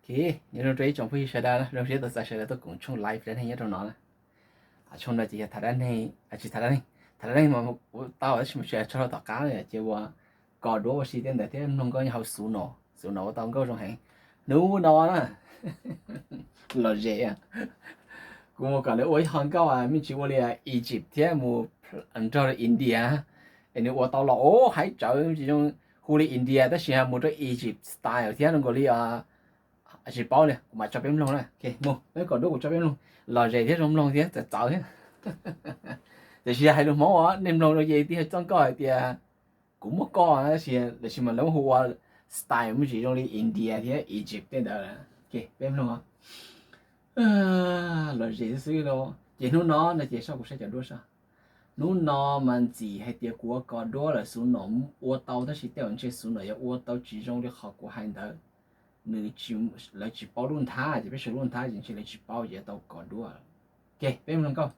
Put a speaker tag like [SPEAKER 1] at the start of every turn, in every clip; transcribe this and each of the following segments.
[SPEAKER 1] Kì, như nó chơi trong phi sẽ đa nó sẽ tự sẽ tôi cũng chung live đến hay nhất trong nó chung là chỉ thật này chỉ thật này mà tao ở trong sẽ cho tao cá này chỉว่าก่อนรู้ว่าสิเต็มแต่ที่น้องก็ยังสูนอตอนก็trong hàng nú nó á là dễ à cũng một cái là ôi hàng cao à mình chỉว่าlà Egypt thế một anh cho là India anh nói tao là ô hải trời chỉ trong khu là India đó là một cái Egypt style thế nó gọi là chỉ bao này mà cho em luôn này ok mua mấy còn đâu cho em luôn lò dày thế trong luôn thế thật sợ thế thì chỉ hay luôn món á nem luôn rồi gì thì trong coi thì cũng một con á thì mà lâu hoa style mới chỉ trong đi India thế Egypt thế đó ok em luôn á lò dày thế xíu đâu chỉ nó là chỉ sao cũng sẽ chọn đua sao nó mà chỉ hay tiệc của con đua là số nó ô tàu đó chỉ tiêu trên số nó ya ô tàu chỉ trong đi học của hai đứa người chỉ là chỉ bao luôn thá chỉ biết sử luôn thá chỉ là chỉ bao giờ tàu còn đua ok bên mình câu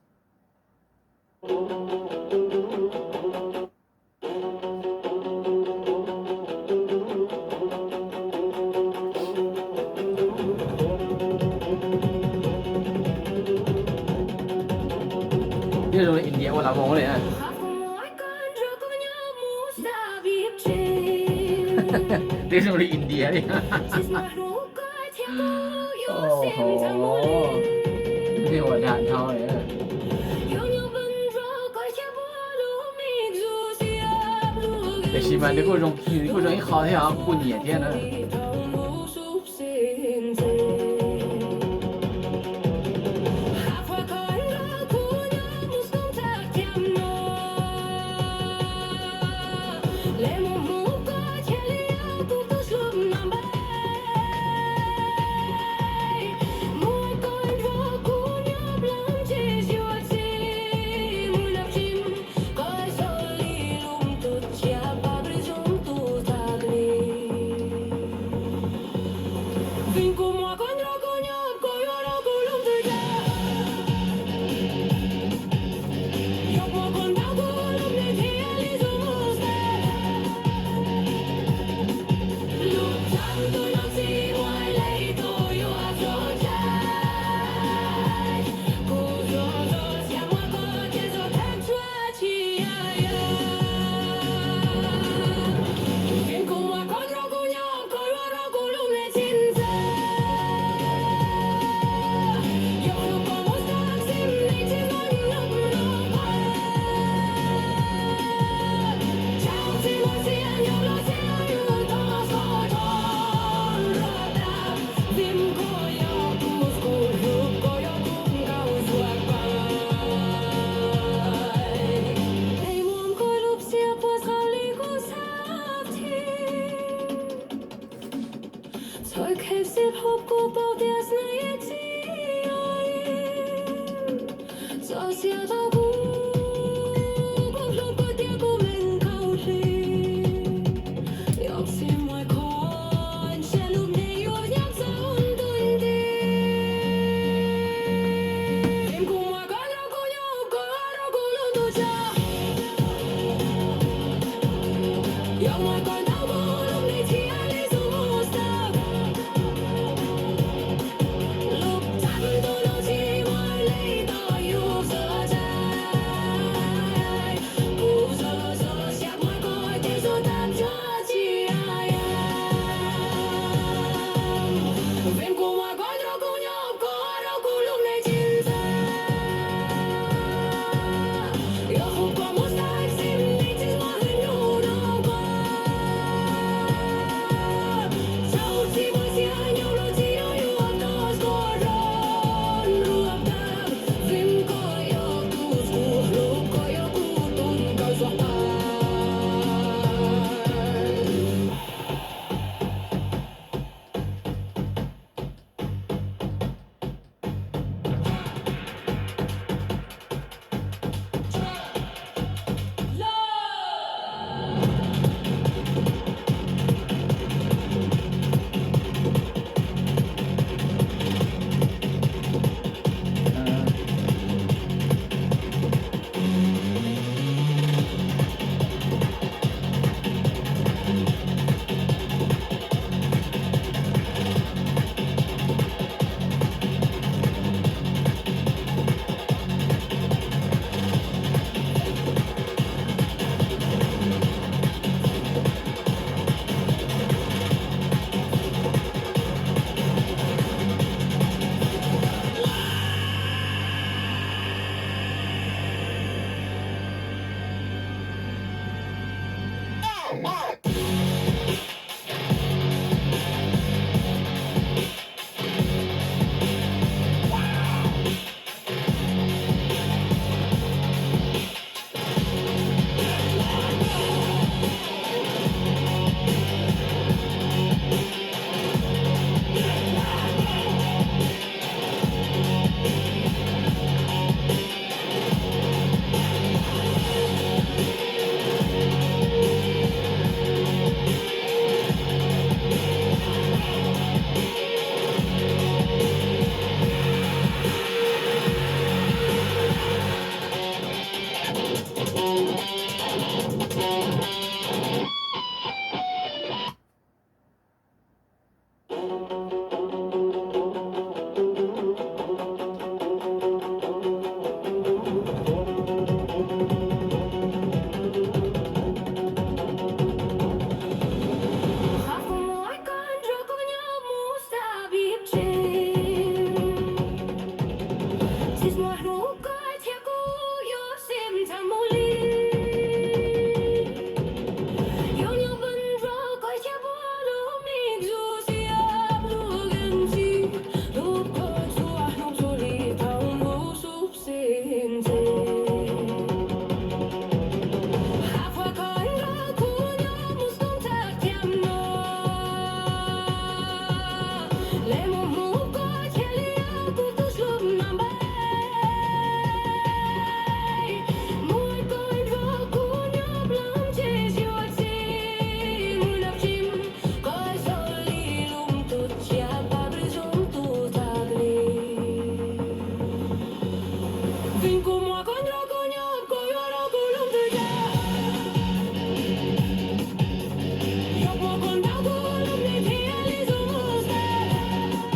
[SPEAKER 1] đi rồi India qua làm món này à đi rồi India đi đi hồi đạn thôi để xí mà nếu có rong khó thế à cũng nhẹ thế nữa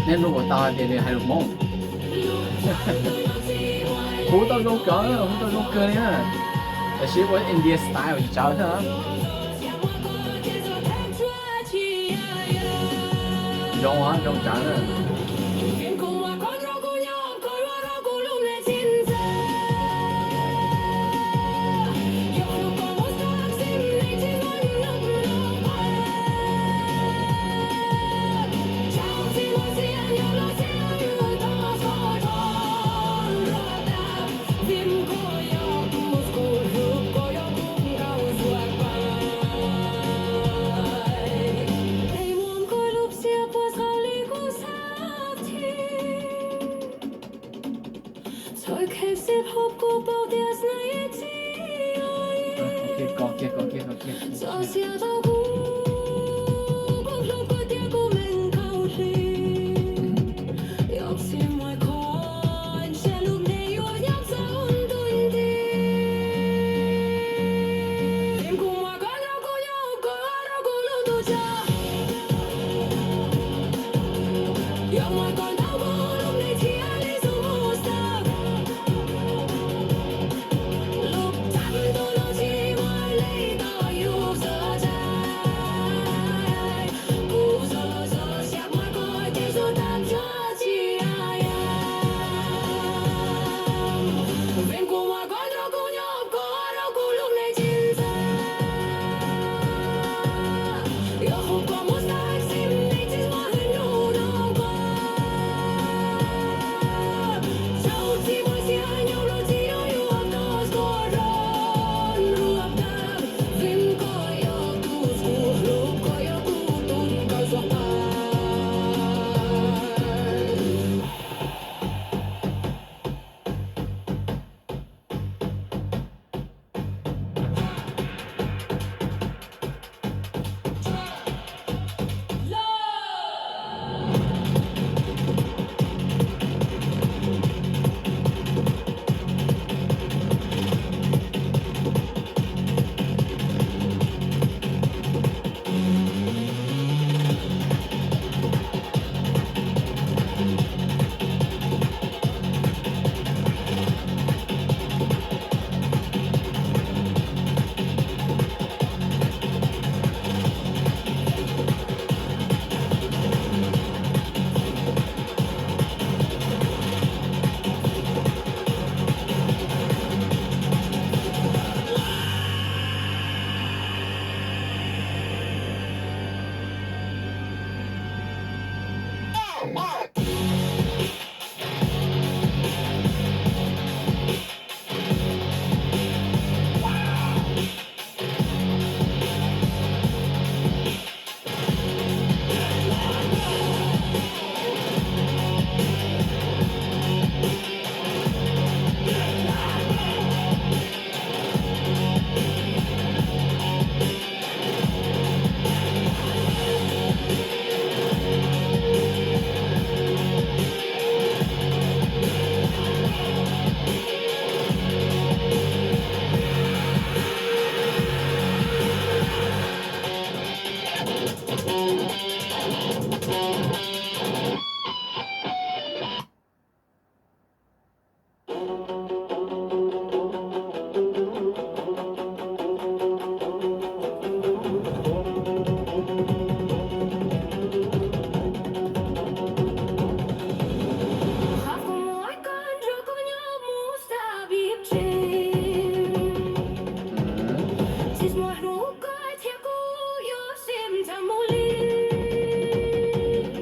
[SPEAKER 1] nên nó có tao thì hay được mong hú tao rong cỡ nhá là chỉ có India style thì cháu thôi rong trắng rồi ok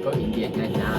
[SPEAKER 1] có India nhà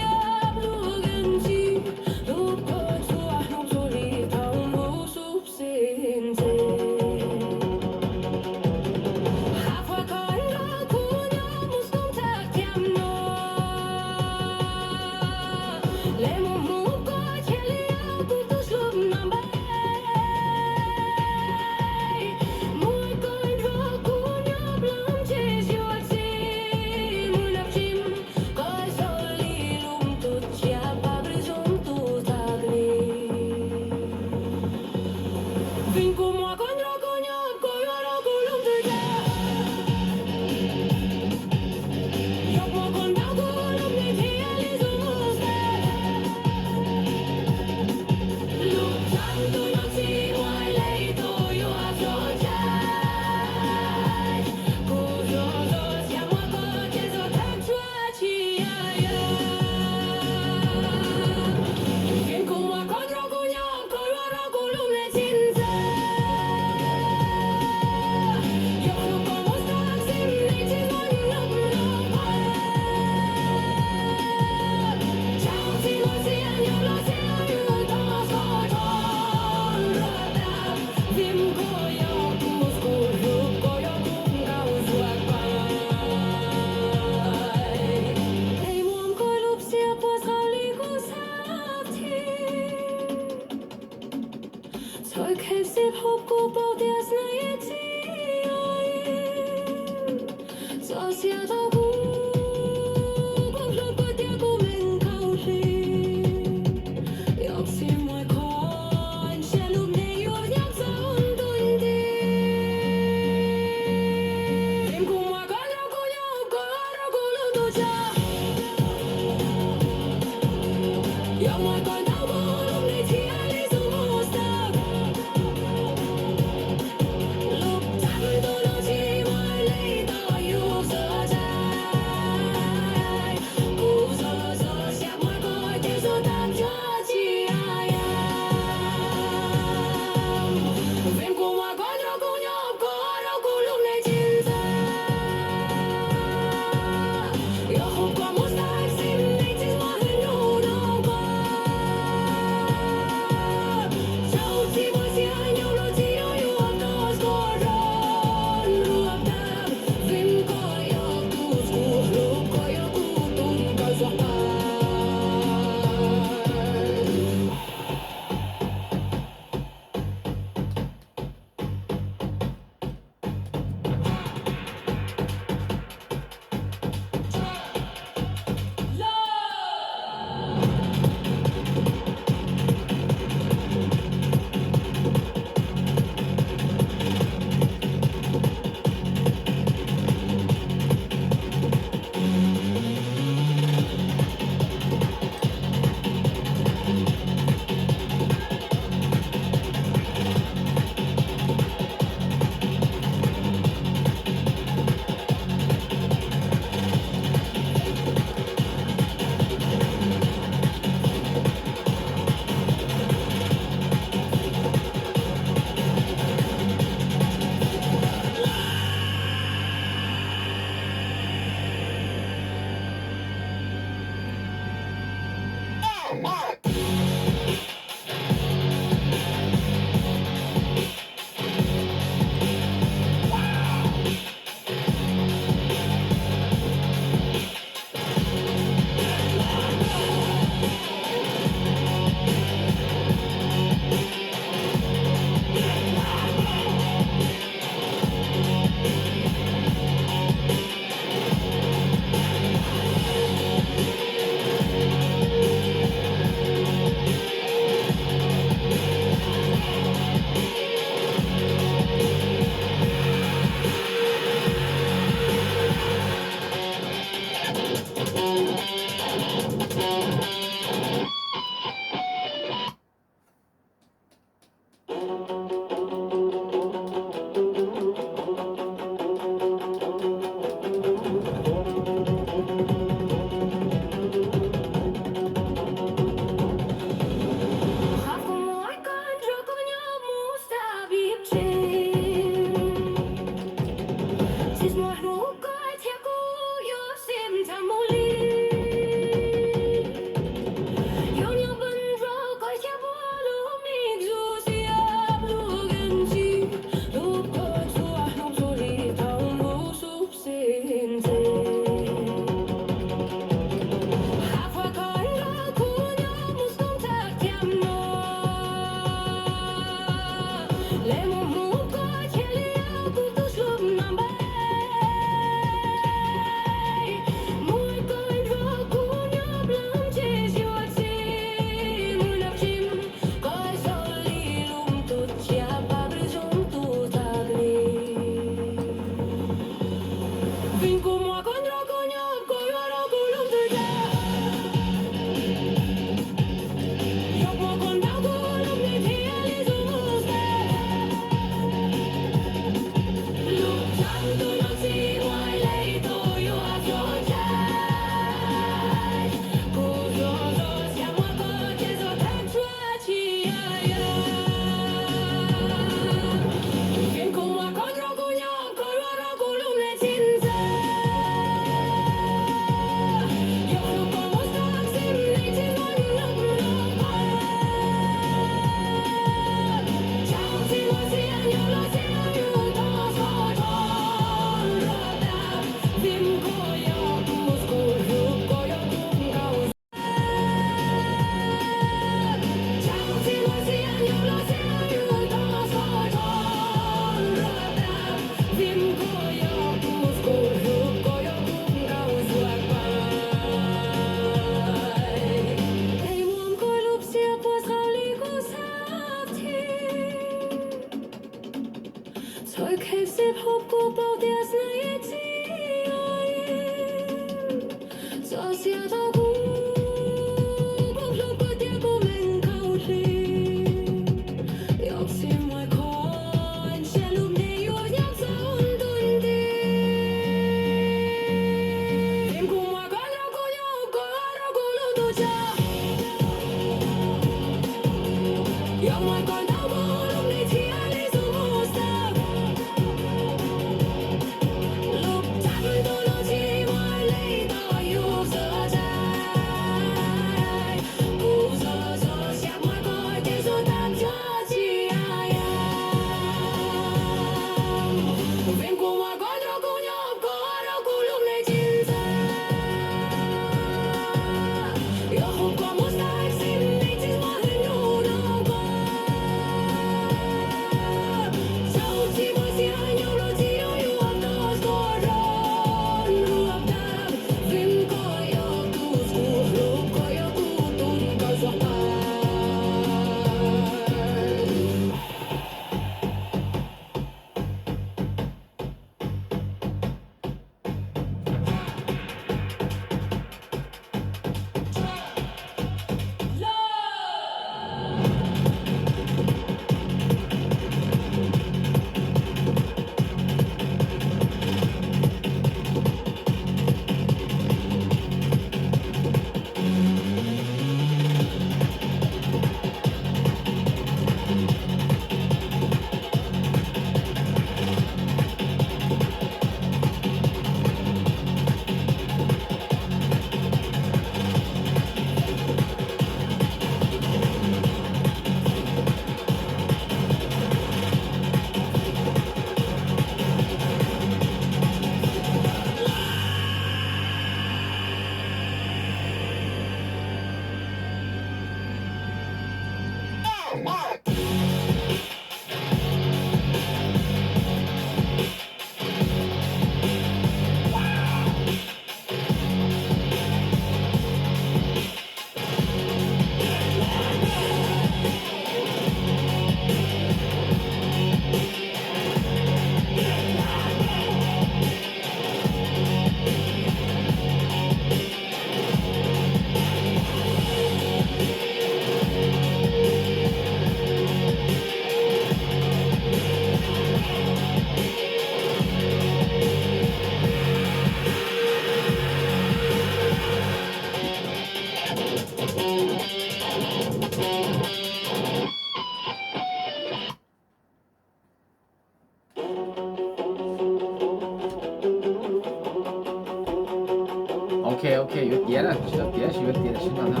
[SPEAKER 1] OK，有碟了，知道碟是有碟的，欣赏它。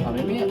[SPEAKER 1] 方便面。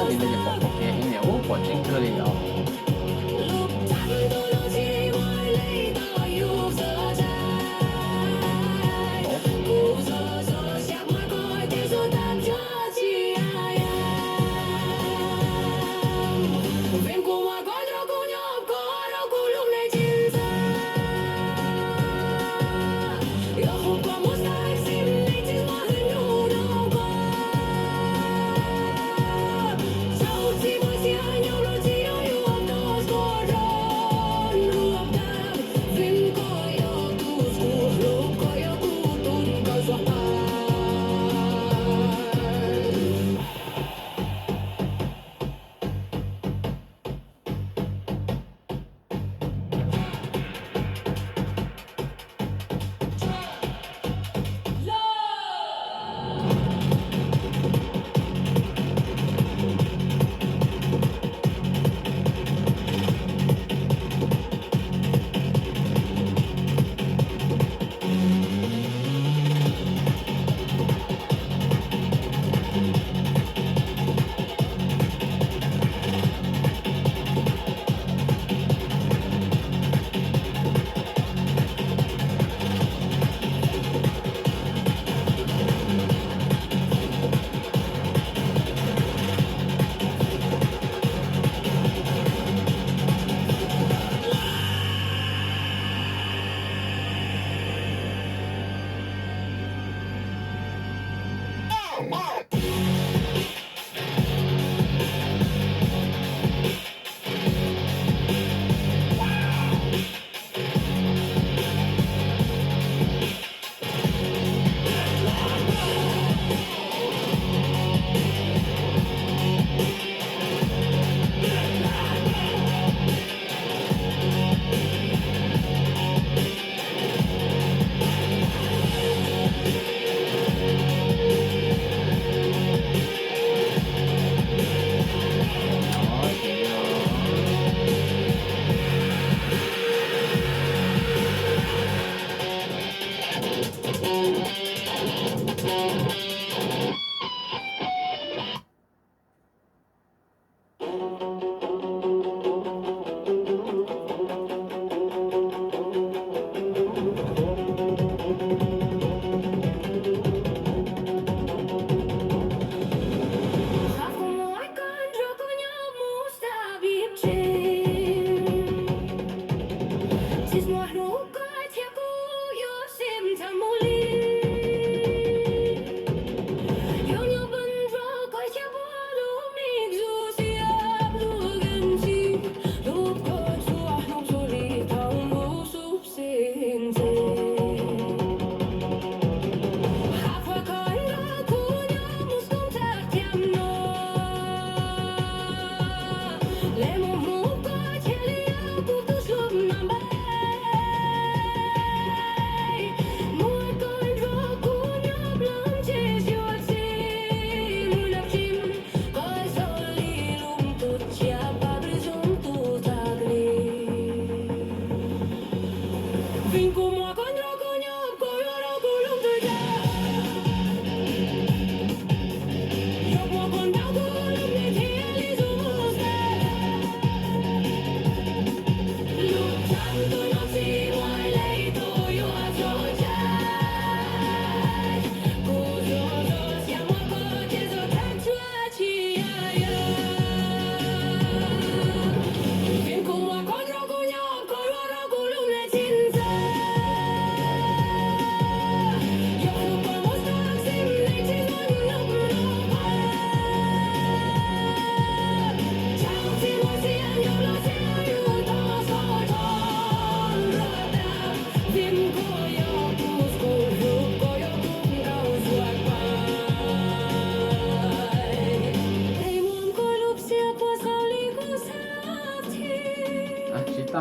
[SPEAKER 1] 里面就跑偏一点，我跑真个的了。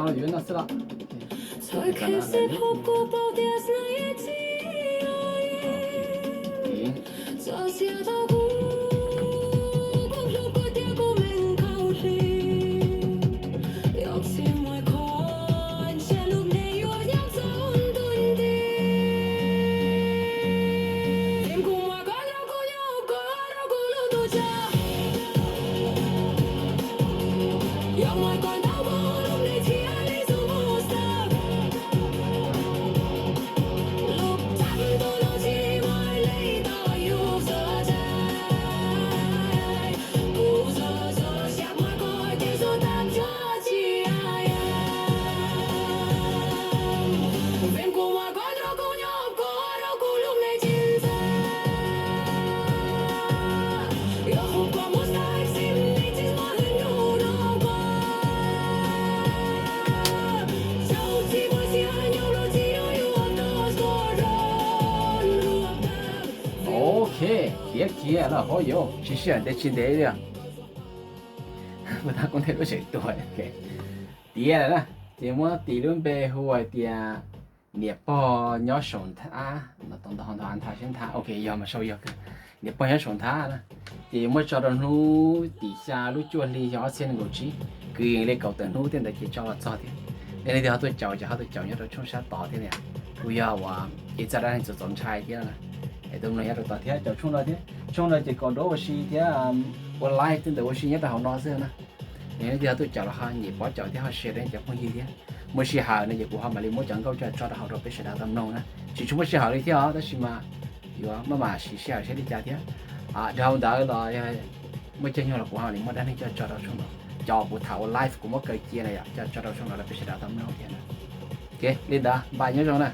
[SPEAKER 1] 道了，原来是了。
[SPEAKER 2] 才开始透过宝典那一季。这些都不光如果跌过门口里，有些没看，写路内有要走顿的。天空外高楼高有高楼高楼多家，要买关到高楼内天里走不散。
[SPEAKER 1] OK，别急了，好友，谢谢你的期待了。我打工太多钱多 OK。第二呢，节目第二背后的热包鸟熊它，那等到很多安他先他 OK，要么稍要个热包鸟熊它呢，节目找到路底下路转里要先个去，佢嚟搞等路点的去找了早点，那你哋好多找就好多找，要到冲下大点呀，不要话一直让你做总差一点啦。tụi mình được tao thấy cho chung là chỉ có đồ gì thế online trên đồ gì nhất là họ nói thế nè nếu giờ tôi chọn là hai nhịp bỏ chọn thì họ sẽ đến chọn không gì thế một sĩ hào này của họ mà lấy mỗi chọn câu cho họ rồi biết sẽ đào tâm nông nè chỉ chúng một sĩ hào đi theo đó là mà yếu mà sĩ hào sẽ đi chả thế đâu đó là mỗi chân nhau là của họ lấy mỗi đàn cho đó chung cho bộ thảo live của mỗi cái kia này cho đó chung là biết sẽ đào tâm nông thế nè ok lên đó bài nhớ rồi nè